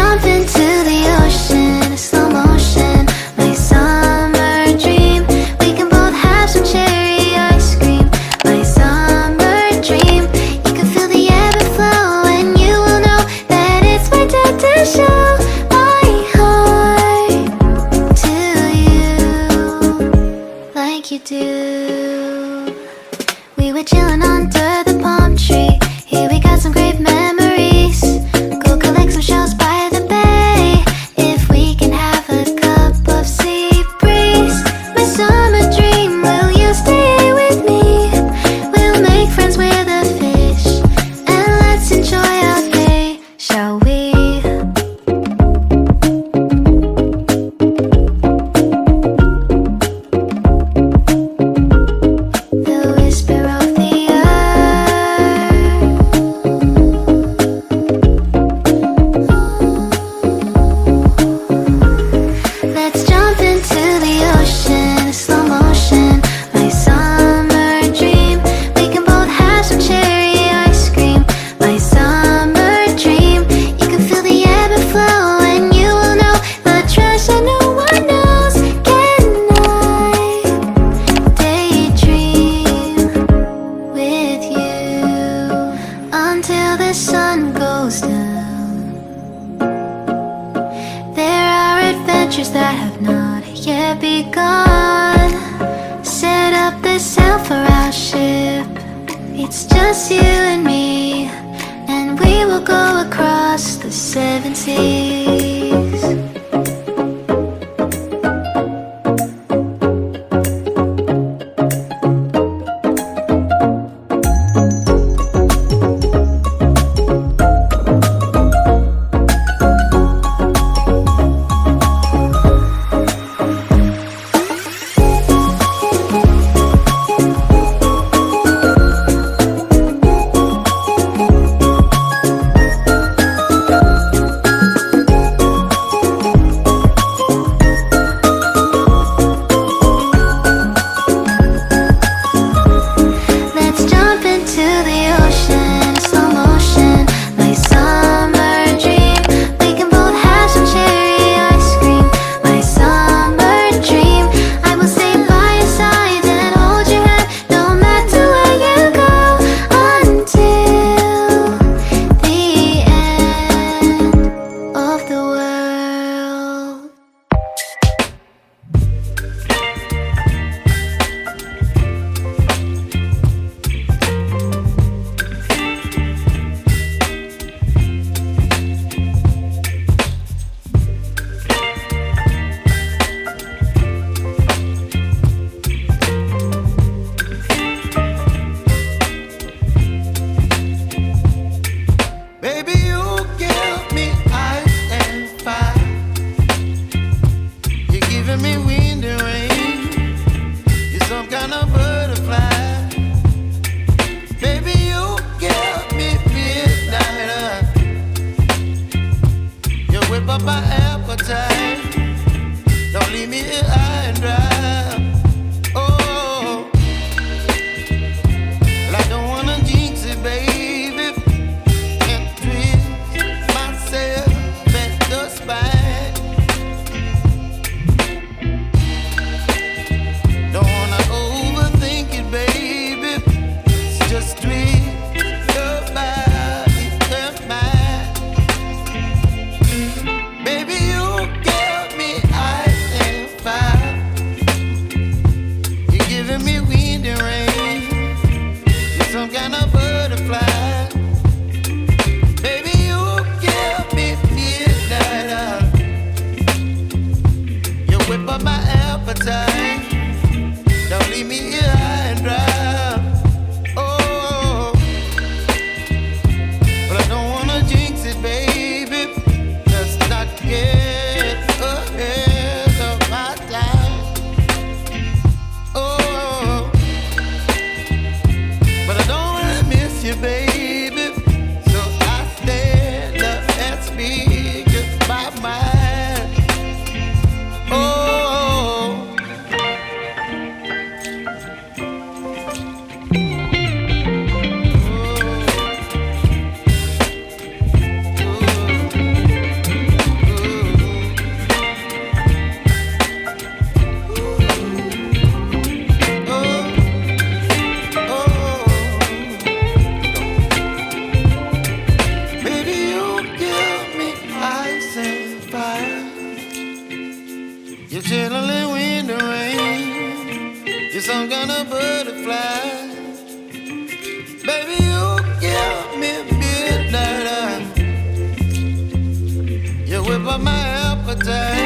jump into the ocean, slow motion, my summer dream. We can both have some cherry ice cream, my summer dream. You can feel the ebb and flow, and you will know that it's my time to show my heart to you, like you do. We were chilling under the palm tree. Here we got some great memories. Go collect some shells by the bay. If we can have a cup of sea breeze, my summer dream, will you stay with me? We'll make friends with the fish, and let's enjoy our day, shall we? The whisper of the earth. Let's jump into the ocean, slow motion, my summer dream. We can both have some cherry ice cream, my summer dream. You can feel the ebb and flow, and you will know the treasure no one knows. Can I daydream with you until the sun goes down? There are adventures that have not yet begun. Set up the sail for our ship. It's just you and me, and we will go across the 7 seas. Let's jump into the ocean, slow motion, my summer dream. We can both have some cherry ice cream, my summer dream. I will stay by your side and hold your hand, no matter where you go, until the end of the world. Baby, you give me ice and fire. You're giving me wind and rain. You're some kind of butterfly. Baby, you give me midnight. You whip up my appetite. Don't leave me here high and dry. Oh, well, I don't wanna jinx it, baby, and twist myself at the spine. Don't wanna overthink it, baby. It's just twist your body and mine. Baby, you give me ice and fire. You chilling in the rain. You're some kind of butterfly. Baby, you give me midnight. You whip up my appetite.